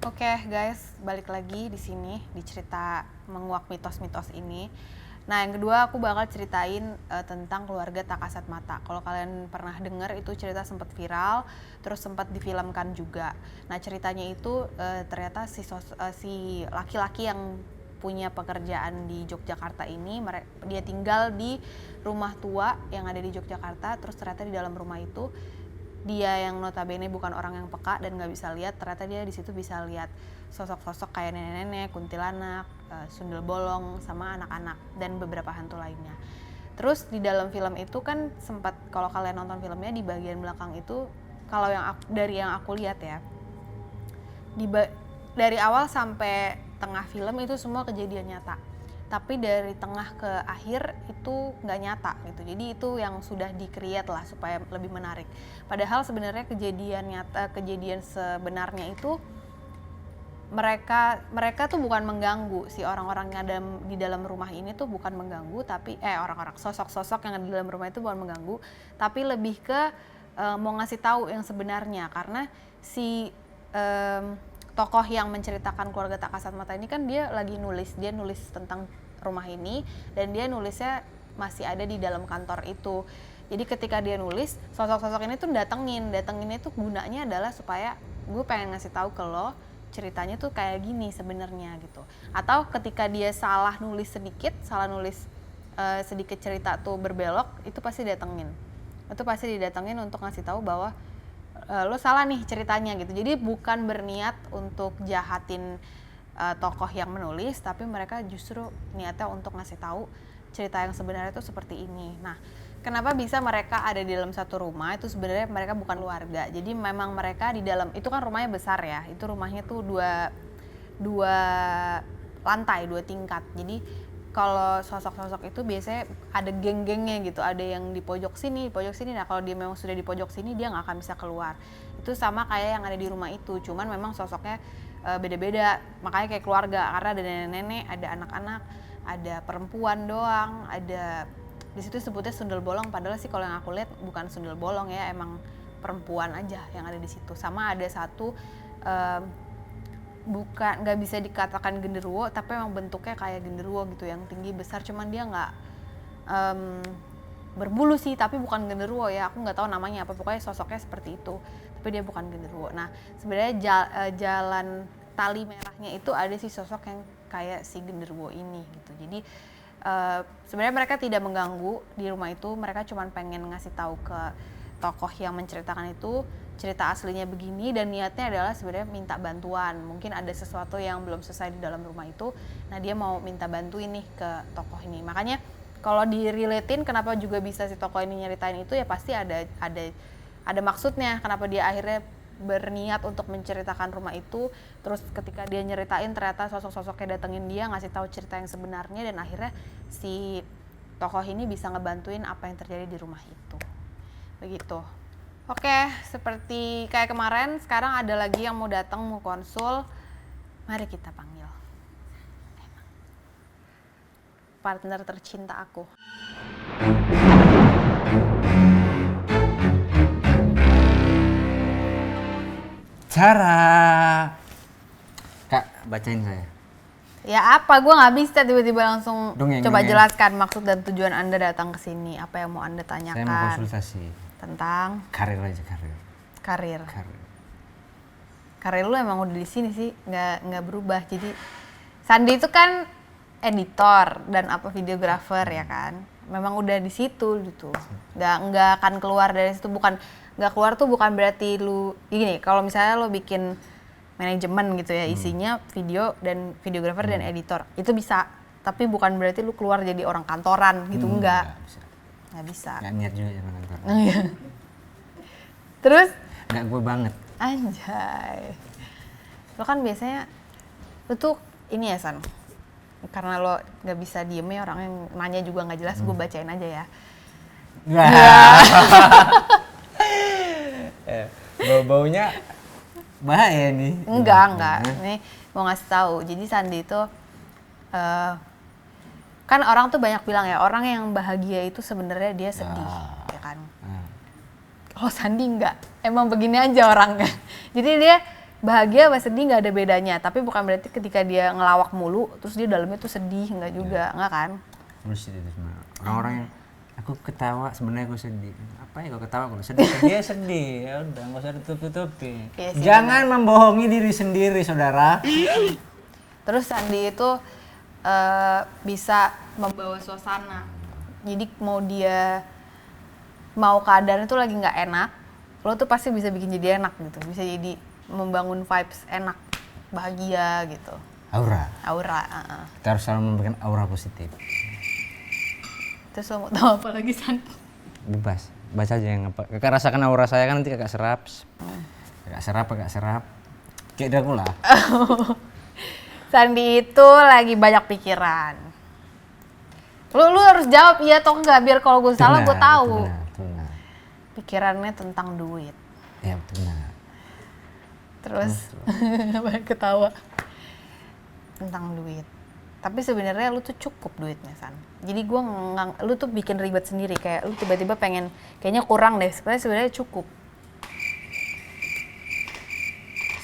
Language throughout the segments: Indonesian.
Oke guys, balik lagi di sini di cerita menguak mitos-mitos ini. Nah yang kedua aku bakal ceritain tentang keluarga Tak Kasat Mata. Kalau kalian pernah dengar itu cerita sempat viral, terus sempat difilmkan juga. Nah ceritanya itu ternyata si laki-laki yang punya pekerjaan di Yogyakarta ini, dia tinggal di rumah tua yang ada di Yogyakarta. Terus ternyata di dalam rumah itu dia yang notabene bukan orang yang peka dan nggak bisa lihat, ternyata dia di situ bisa lihat sosok-sosok kayak nenek-nenek, kuntilanak, sundel bolong, sama anak-anak dan beberapa hantu lainnya. Terus di dalam film itu kan sempat, kalau kalian nonton filmnya di bagian belakang itu, kalau dari yang aku lihat ya, dari awal sampai tengah film itu semua kejadian nyata. Tapi dari tengah ke akhir itu nggak nyata gitu. Jadi itu yang sudah di-create lah supaya lebih menarik. Padahal sebenarnya kejadian sebenarnya itu mereka tuh bukan mengganggu, si orang-orang yang ada di dalam rumah ini tuh bukan mengganggu, tapi orang-orang sosok-sosok yang ada di dalam rumah itu bukan mengganggu, tapi lebih ke mau ngasih tahu yang sebenarnya. Karena si tokoh yang menceritakan keluarga Tak Kasat Mata ini kan dia nulis tentang rumah ini, dan dia nulisnya masih ada di dalam kantor itu. Jadi ketika dia nulis, sosok-sosok ini tuh datenginnya tuh gunanya adalah supaya gue pengen ngasih tahu ke lo ceritanya tuh kayak gini sebenarnya gitu. Atau ketika dia salah nulis sedikit cerita tuh berbelok, itu pasti didatengin untuk ngasih tahu bahwa lo salah nih ceritanya gitu. Jadi bukan berniat untuk jahatin tokoh yang menulis, tapi mereka justru niatnya untuk ngasih tahu cerita yang sebenarnya itu seperti ini. Nah, kenapa bisa mereka ada di dalam satu rumah? Itu sebenarnya mereka bukan keluarga. Jadi memang mereka di dalam itu kan rumahnya besar ya. Itu rumahnya tuh dua lantai, 2 tingkat. Jadi kalau sosok-sosok itu biasanya ada geng-gengnya gitu, ada yang di pojok sini. Nah kalau dia memang sudah di pojok sini, dia nggak akan bisa keluar. Itu sama kayak yang ada di rumah itu, cuman memang sosoknya beda-beda. Makanya kayak keluarga, karena ada nenek-nenek, ada anak-anak, ada perempuan doang, ada di situ sebutnya sundel bolong. Padahal sih kalau yang aku lihat bukan sundel bolong ya, emang perempuan aja yang ada di situ. Sama ada satu bukan, nggak bisa dikatakan genderuwo, tapi emang bentuknya kayak genderuwo gitu, yang tinggi besar, cuman dia nggak berbulu sih, tapi bukan genderuwo ya, aku nggak tahu namanya apa, pokoknya sosoknya seperti itu, tapi dia bukan genderuwo. Nah sebenarnya jalan tali merahnya itu ada si sosok yang kayak si genderuwo ini gitu. Jadi sebenarnya mereka tidak mengganggu di rumah itu, mereka cuma pengen ngasih tahu ke tokoh yang menceritakan itu cerita aslinya begini, dan niatnya adalah sebenarnya minta bantuan. Mungkin ada sesuatu yang belum selesai di dalam rumah itu, nah dia mau minta bantuin nih ke tokoh ini. Makanya kalau direlatein kenapa juga bisa si tokoh ini nyeritain itu, ya pasti ada maksudnya kenapa dia akhirnya berniat untuk menceritakan rumah itu. Terus ketika dia nyeritain ternyata sosok-sosoknya datengin dia, ngasih tahu cerita yang sebenarnya, dan akhirnya si tokoh ini bisa ngebantuin apa yang terjadi di rumah itu. Begitu. Oke, seperti kayak kemarin, sekarang ada lagi yang mau datang, mau konsul. Mari kita panggil. Partner tercinta aku. Cara Kak, bacain saya. Ya apa, gue nggak bisa tiba-tiba langsung Dongeng. Jelaskan maksud dan tujuan Anda datang ke sini. Apa yang mau Anda tanyakan? Saya mau konsultasi. Tentang Karir aja, karir. Karir lu emang udah di sini sih, nggak berubah. Jadi Sandi itu kan editor dan videografer ya kan, memang udah di situ gitu. Nggak akan keluar dari situ. Nggak keluar tuh bukan berarti lu gini. Kalau misalnya lo bikin manajemen gitu ya, isinya video dan videografer dan editor, itu bisa. Tapi bukan berarti lu keluar jadi orang kantoran gitu, enggak. Nggak bisa. Nggak niat juga jangan kantor. Terus? Nggak gue banget. Anjay. Lo kan biasanya, lo tuh ini ya San, karena lo nggak bisa diem ya, orang yang nanya juga nggak jelas, gue bacain aja ya. Bau-baunya bahaya nih. Enggak. Ini mau ngasih tahu. Jadi Sandi itu kan orang tuh banyak bilang ya, orang yang bahagia itu sebenarnya dia sedih, ya kan. Kalau Sandi enggak, emang begini aja orangnya. Jadi bahagia sama sedih nggak ada bedanya, tapi bukan berarti ketika dia ngelawak mulu terus dia dalamnya tuh sedih, nggak juga, nggak kan? Bullshit itu sebenarnya. Orang-orang yang aku ketawa sebenarnya aku sedih. Apa ya, kalau ketawa kalau sedih dia sedih. Ya udah, nggak usah ditutup-tutupi. Iya sih, Jangan membohongi diri sendiri, saudara. Terus Sandi itu bisa membawa suasana. Jadi mau keadaan itu lagi nggak enak, lo tuh pasti bisa bikin jadi enak gitu. Bisa jadi membangun vibes enak, bahagia gitu. Aura. Kita harus selalu memberikan aura positif. Terus lo mau tahu apa lagi, San? Bebas, baca aja yang apa. Kakak rasakan aura saya kan, nanti kakak serap. Kakak serap. Kayak Dracula. Sandi itu lagi banyak pikiran. Lu harus jawab iya atau enggak, biar kalau gue salah gue tahu. Benar. Pikirannya tentang duit. Ya benar. Terus banyak ketawa tentang duit. Tapi sebenarnya lu tuh cukup duitnya, San. Jadi lu tuh bikin ribet sendiri, kayak lu tiba-tiba pengen kayaknya kurang deh. Sebenarnya cukup.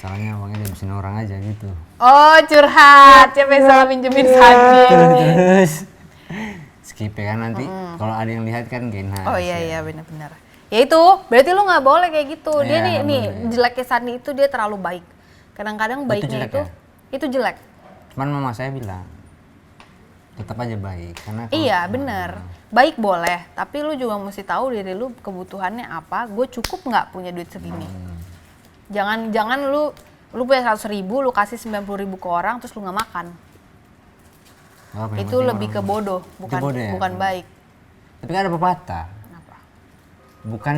Soalnya uangnya dihabisin orang aja gitu. Oh, curhat. Siapa yang salah minjemin Sandi? Terus skip ya kan nanti. Kalau ada yang lihat kan genas. Oh iya benar-benar. Ya itu, berarti lu nggak boleh kayak gitu. Dia nih jeleknya Sandi itu dia terlalu baik. Kadang-kadang baiknya itu jelek. Cuman mama saya bilang tetap aja baik karena iya benar. Baik boleh, tapi lu juga mesti tahu diri lu kebutuhannya apa. Gue cukup nggak punya duit segini. Jangan lu punya 100.000, lu kasih 90.000 ke orang terus lu nggak makan. Itu lebih ke bodoh, bukan baik. Tapi kan ada pepatah. Kenapa? Bukan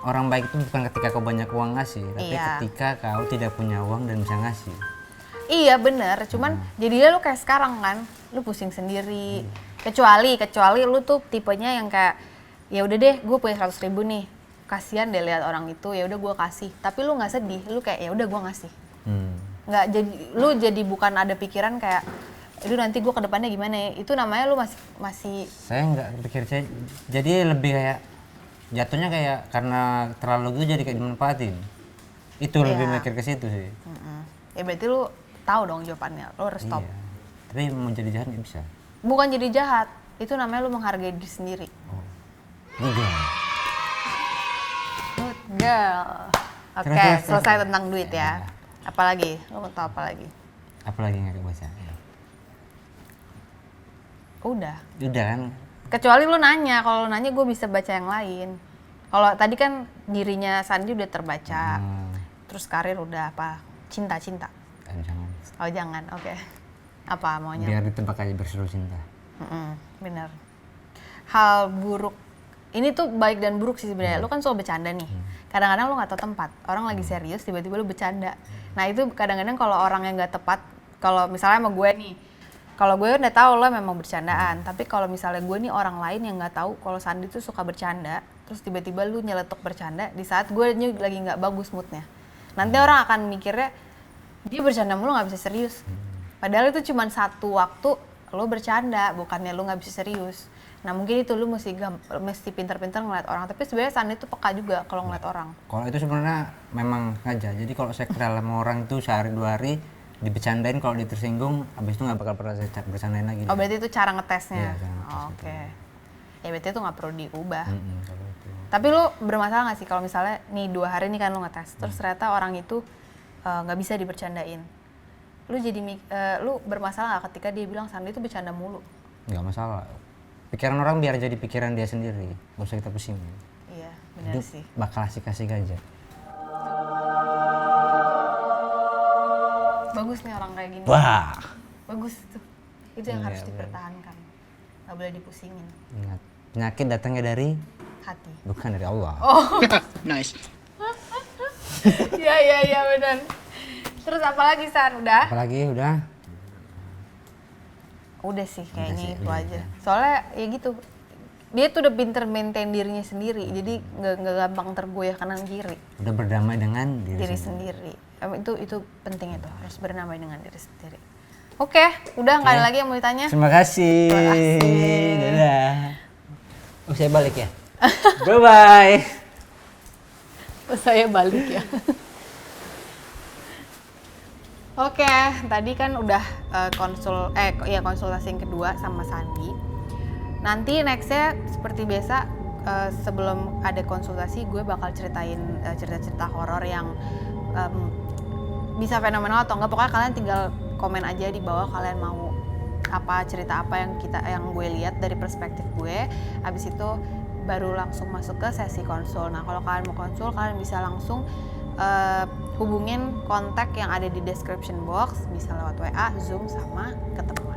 orang baik itu bukan ketika kau banyak uang ngasih, tapi ketika kau tidak punya uang dan bisa ngasih. Iya benar, cuman jadinya lu kayak sekarang kan, lu pusing sendiri. Kecuali lu tuh tipenya yang kayak ya udah deh, gue punya 100.000 nih. Kasian deh lihat orang itu, ya udah gue kasih. Tapi lu nggak sedih, lu kayak ya udah gue ngasih. Nggak jadi bukan ada pikiran kayak itu nanti gue kedepannya gimana ya. Itu namanya lu masih saya nggak pikir, jadi lebih kayak jatuhnya kayak karena terlalu gitu jadi kayak dimanfaatin. Itu lebih mikir ke situ sih. Ya berarti lu tahu dong jawabannya, lu harus stop. Iya. Tapi mau jadi jahat nggak bisa. Bukan jadi jahat, itu namanya lu menghargai diri sendiri. Good girl. Oke, selesai tentang duit ya. Apalagi? Lu mau tahu apa lagi? Apalagi yang kakak baca? Udah kan? Kecuali lu nanya, kalau lu nanya gue bisa baca yang lain. Kalau tadi kan dirinya Sandi udah terbaca. Terus karir udah apa? Cinta. Jangan. Oh jangan, oke. Apa maunya? Biar ditebak aja berseru cinta. Bener. Hal buruk, ini tuh baik dan buruk sih sebenarnya. Lu kan suka bercanda nih. Kadang-kadang lu nggak tahu tempat. Orang lagi serius, tiba-tiba lu bercanda. Nah itu kadang-kadang kalau orang yang nggak tepat, kalau misalnya sama gue nih, kalau gue udah tahu lo memang bercandaan. Tapi kalau misalnya gue nih orang lain yang nggak tahu kalau Sandi tuh suka bercanda, terus tiba-tiba lu nyeletuk bercanda di saat gue lagi nggak bagus moodnya. Nanti orang akan mikirnya dia bercanda mulu nggak bisa serius. Padahal itu cuma satu waktu lo bercanda, bukannya lo nggak bisa serius. Nah mungkin itu lo mesti pintar-pintar ngeliat orang. Tapi sebenarnya Sandi itu peka juga kalau ngeliat orang. Kalau itu sebenarnya memang sengaja. Jadi kalau saya kenal sama orang itu sehari 2 hari dibercandain, kalau dia tersinggung, abis itu nggak bakal pernah saya bercandain lagi. Oh berarti itu cara ngetesnya? Iya, Oke. Ya berarti itu nggak perlu diubah. Tapi lo bermasalah nggak sih kalau misalnya nih 2 hari nih kan lo ngetes, terus ternyata orang itu nggak bisa dibercandain? Lu bermasalah nggak ketika dia bilang Sandi itu bercanda mulu? Nggak masalah. Pikiran orang biar jadi pikiran dia sendiri, nggak usah kita pusingin. Iya, benar sih. Bakal asik-asik aja. Bagus nih orang kayak gini. Wah. Bagus tuh. Itu yang harus dipertahankan. Nggak boleh dipusingin. Ingat, penyakit datangnya dari hati. Bukan dari Allah. Oh. Nice. Iya benar. Terus apa lagi San? Udah? Apalagi udah? Udah sih kayaknya itu aja. Soalnya ya gitu. Dia tuh udah pinter maintain dirinya sendiri. Jadi nggak gampang tergoyah kanan kiri. Udah berdamai dengan diri sendiri. Itu penting itu, harus berdamai dengan diri sendiri. Oke, udah nggak ada lagi yang mau ditanya. Terima kasih. Dadah. Oh saya balik ya. Bye bye. Oh, saya balik ya. Oke, tadi kan udah konsultasi yang kedua sama Sandi. Nanti nextnya seperti biasa, sebelum ada konsultasi gue bakal ceritain cerita-cerita horor yang bisa fenomenal atau enggak. Pokoknya kalian tinggal komen aja di bawah kalian mau cerita apa yang gue lihat dari perspektif gue. Habis itu baru langsung masuk ke sesi konsul. Nah, kalau kalian mau konsul, kalian bisa langsung hubungin kontak yang ada di description box, bisa lewat WA, Zoom, sama ketemu